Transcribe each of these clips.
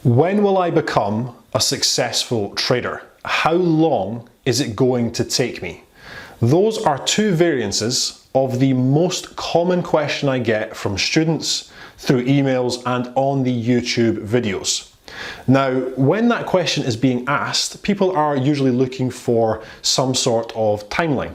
When will I become a successful trader? How long is it going to take me? Those are two variances of the most common question I get from students through emails and on the YouTube videos. Now, when that question is being asked, people are usually looking for some sort of timeline.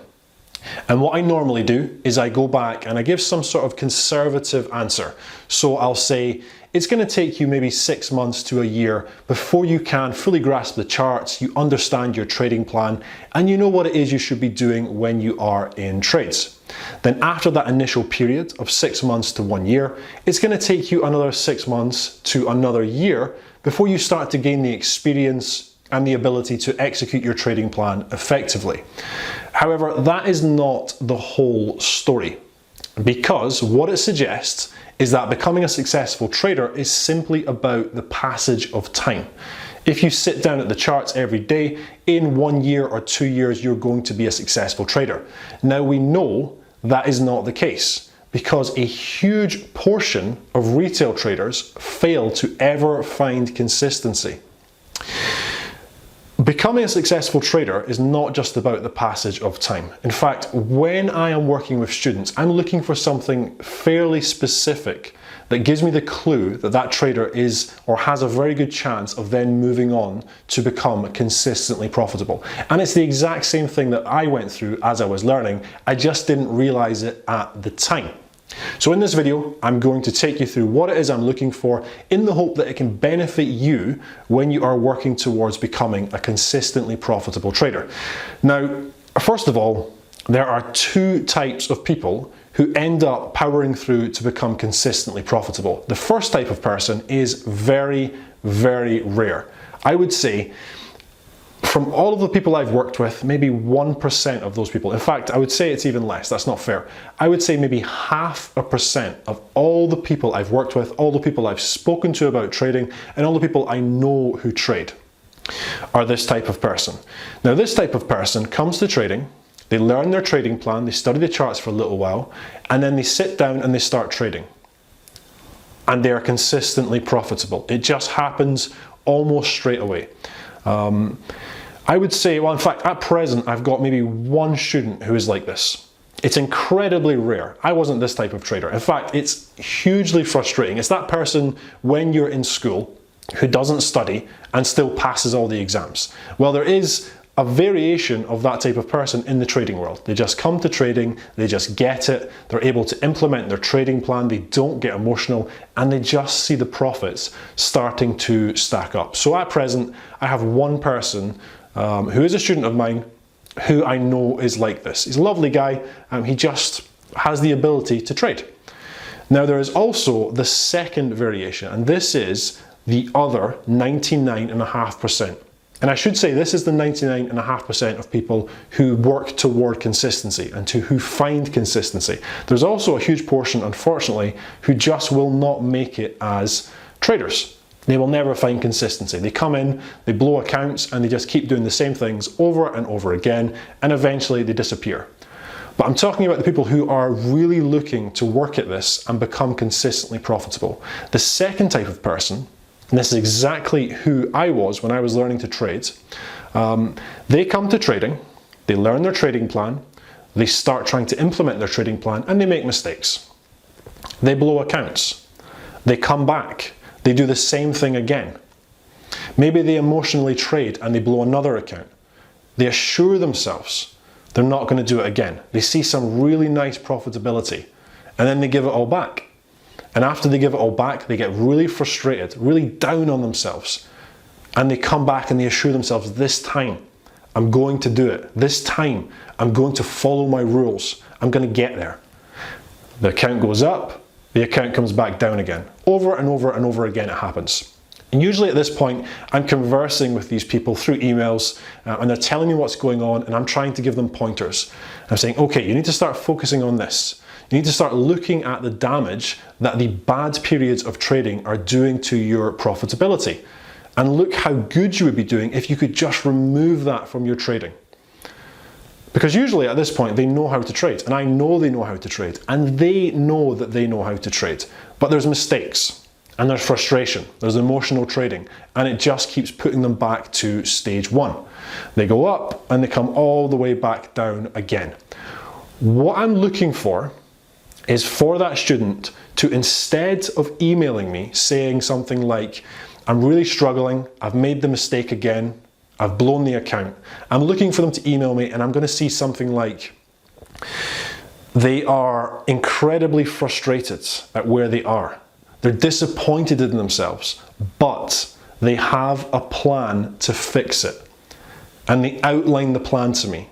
And what I normally do is I go back and I give some sort of conservative answer. So I'll say, it's going to take you maybe 6 months to a year before you can fully grasp the charts, you understand your trading plan, and you know what it is you should be doing when you are in trades. Then after that initial period of 6 months to 1 year, it's going to take you another 6 months to another year before you start to gain the experience and the ability to execute your trading plan effectively. However, that is not the whole story, because what it suggests is that becoming a successful trader is simply about the passage of time. If you sit down at the charts every day, in 1 year or 2 years, you're going to be a successful trader. Now, we know that is not the case, because a huge portion of retail traders fail to ever find consistency. Becoming a successful trader is not just about the passage of time. In fact, when I am working with students, I'm looking for something fairly specific that gives me the clue that that trader is or has a very good chance of then moving on to become consistently profitable. And it's the exact same thing that I went through as I was learning. I just didn't realize it at the time. So in this video, I'm going to take you through what it is I'm looking for in the hope that it can benefit you when you are working towards becoming a consistently profitable trader. Now, first of all, there are two types of people who end up powering through to become consistently profitable. The first type of person is very, very rare. I would say from all of the people I've worked with, maybe 1% of those people, in fact, I would say it's even less, that's not fair. I would say maybe 0.5% of all the people I've worked with, all the people I've spoken to about trading, and all the people I know who trade are this type of person. Now, this type of person comes to trading, they learn their trading plan, they study the charts for a little while, and then they sit down and they start trading. And they are consistently profitable. It just happens almost straight away. I would say, well, in fact, at present, I've got maybe one student who is like this. It's incredibly rare. I wasn't this type of trader. In fact, it's hugely frustrating. It's that person when you're in school who doesn't study and still passes all the exams. Well, there is a variation of that type of person in the trading world. They just come to trading, they just get it, they're able to implement their trading plan, they don't get emotional, and they just see the profits starting to stack up. So at present, I have one person who is a student of mine who I know is like this. He's a lovely guy, he just has the ability to trade. Now, there is also the second variation, and this is the other 99.5%. And I should say this is the 99.5% of people who work toward consistency and who find consistency. There's also a huge portion, unfortunately, who just will not make it as traders. They will never find consistency. They come in, they blow accounts, and they just keep doing the same things over and over again, and eventually they disappear. But I'm talking about the people who are really looking to work at this and become consistently profitable. The second type of person, and this is exactly who I was when I was learning to trade. They come to trading, they learn their trading plan, they start trying to implement their trading plan, and they make mistakes. They blow accounts. They come back. They do the same thing again. Maybe they emotionally trade and they blow another account. They assure themselves they're not going to do it again. They see some really nice profitability, and then they give it all back. And after they give it all back, they get really frustrated, really down on themselves. And they come back and they assure themselves, this time, I'm going to do it. This time, I'm going to follow my rules. I'm going to get there. The account goes up, the account comes back down again. Over and over and over again it happens. And usually at this point, I'm conversing with these people through emails, and they're telling me what's going on, and I'm trying to give them pointers. I'm saying, okay, you need to start focusing on this. You need to start looking at the damage that the bad periods of trading are doing to your profitability. And look how good you would be doing if you could just remove that from your trading. Because usually at this point, they know how to trade, and I know they know how to trade, and they know that they know how to trade, but there's mistakes. And there's frustration, there's emotional trading, and it just keeps putting them back to stage one. They go up and they come all the way back down again. What I'm looking for is for that student to, instead of emailing me saying something like, I'm really struggling, I've made the mistake again, I've blown the account, I'm looking for them to email me and I'm going to see something like, they are incredibly frustrated at where they are. They're disappointed in themselves, but they have a plan to fix it. And they outline the plan to me.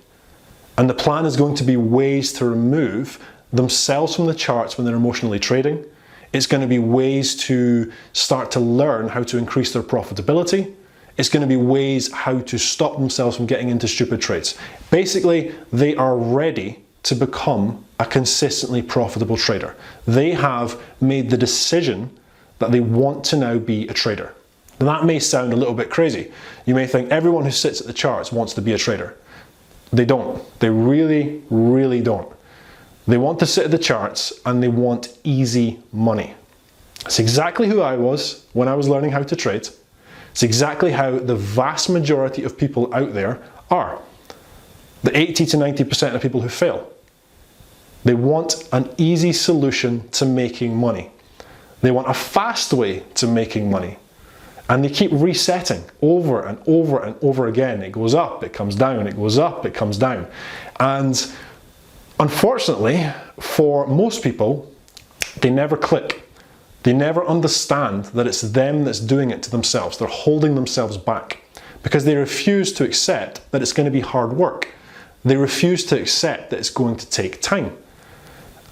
And the plan is going to be ways to remove themselves from the charts when they're emotionally trading. It's going to be ways to start to learn how to increase their profitability. It's going to be ways how to stop themselves from getting into stupid trades. Basically, they are ready to become a consistently profitable trader. They have made the decision that they want to now be a trader. Now, that may sound a little bit crazy. You may think everyone who sits at the charts wants to be a trader. They don't. They really, really don't. They want to sit at the charts and they want easy money. It's exactly who I was when I was learning how to trade. It's exactly how the vast majority of people out there are. The 80 to 90% of people who fail. They want an easy solution to making money. They want a fast way to making money. And they keep resetting over and over and over again. It goes up, it comes down, it goes up, it comes down. And unfortunately, for most people, they never click. They never understand that it's them that's doing it to themselves. They're holding themselves back because they refuse to accept that it's going to be hard work. They refuse to accept that it's going to take time.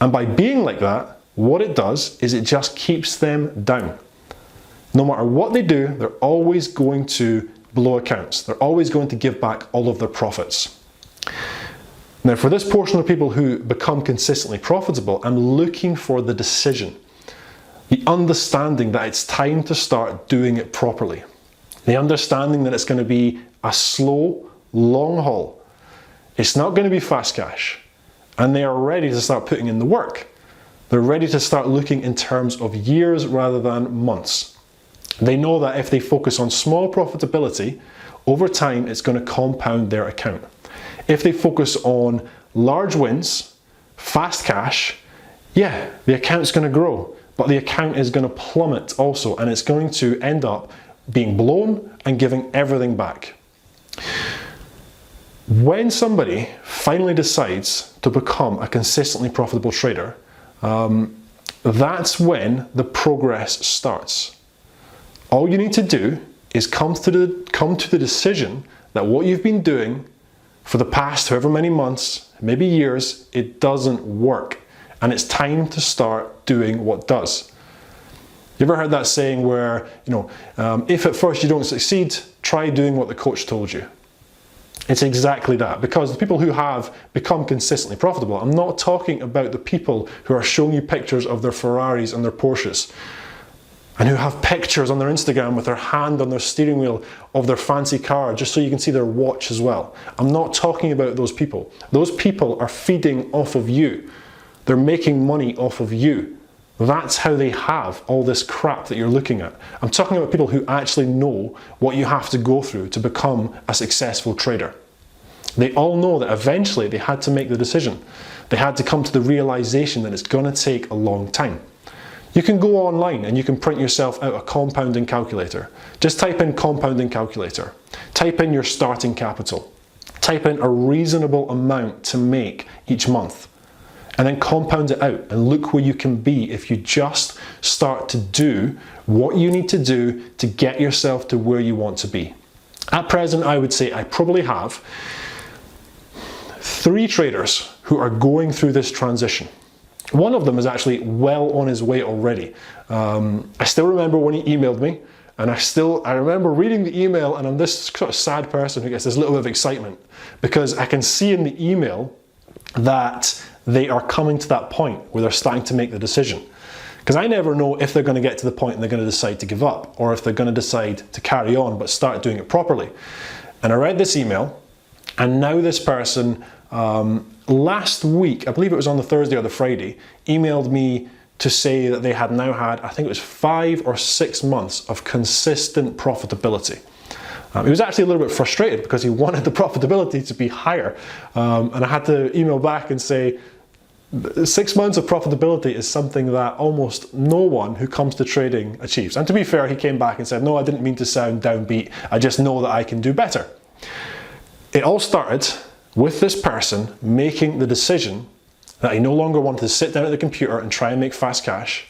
And by being like that, what it does is it just keeps them down. No matter what they do, they're always going to blow accounts. They're always going to give back all of their profits. Now, for this portion of people who become consistently profitable, I'm looking for the decision. The understanding that it's time to start doing it properly. The understanding that it's going to be a slow, long haul. It's not going to be fast cash. And they are ready to start putting in the work. They're ready to start looking in terms of years rather than months. They know that if they focus on small profitability, over time it's going to compound their account. If they focus on large wins, fast cash, yeah, the account's going to grow, but the account is going to plummet also, and it's going to end up being blown and giving everything back. When somebody finally decides to become a consistently profitable trader, that's when the progress starts. All you need to do is come to the decision that what you've been doing for the past however many months, maybe years, it doesn't work. And it's time to start doing what does. You ever heard that saying where, if at first you don't succeed, try doing what the coach told you? It's exactly that, because the people who have become consistently profitable, I'm not talking about the people who are showing you pictures of their Ferraris and their Porsches, and who have pictures on their Instagram with their hand on their steering wheel of their fancy car just so you can see their watch as well. I'm not talking about those people. Those people are feeding off of you. They're making money off of you. That's how they have all this crap that you're looking at. I'm talking about people who actually know what you have to go through to become a successful trader. They all know that eventually they had to make the decision. They had to come to the realization that it's going to take a long time. You can go online and you can print yourself out a compounding calculator. Just type in compounding calculator. Type in your starting capital. Type in a reasonable amount to make each month. And then compound it out and look where you can be if you just start to do what you need to do to get yourself to where you want to be. At present, I would say I probably have 3 traders who are going through this transition. One of them is actually well on his way already. I still remember when he emailed me, and I remember reading the email, and I'm this sort of sad person who gets this little bit of excitement because I can see in the email that they are coming to that point where they're starting to make the decision. Because I never know if they're going to get to the point and they're going to decide to give up, or if they're going to decide to carry on but start doing it properly. And I read this email, and now this person last week, I believe it was on the Thursday or the Friday, emailed me to say that they had now had, I think it was 5 or 6 months of consistent profitability. He was actually a little bit frustrated because he wanted the profitability to be higher. And I had to email back and say, 6 months of profitability is something that almost no one who comes to trading achieves. And to be fair, he came back and said, no, I didn't mean to sound downbeat. I just know that I can do better. It all started with this person making the decision that he no longer wanted to sit down at the computer and try and make fast cash.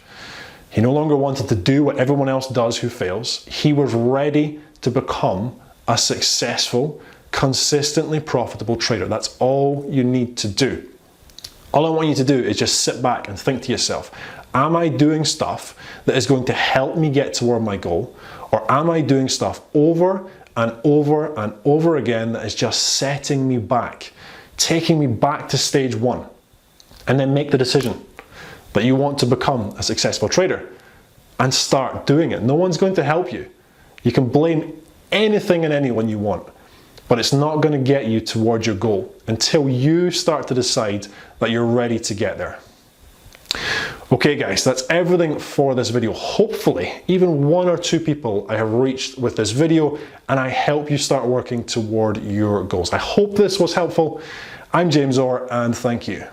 He no longer wanted to do what everyone else does who fails. He was ready to become a successful, consistently profitable trader. That's all you need to do. All I want you to do is just sit back and think to yourself, am I doing stuff that is going to help me get toward my goal? Or am I doing stuff over and over and over again that is just setting me back, taking me back to stage one? And then make the decision that you want to become a successful trader and start doing it. No one's going to help you. You can blame anything and anyone you want, but it's not going to get you towards your goal until you start to decide that you're ready to get there. Okay guys, that's everything for this video. Hopefully, even 1 or 2 people I have reached with this video, and I help you start working toward your goals. I hope this was helpful. I'm James Orr, and thank you.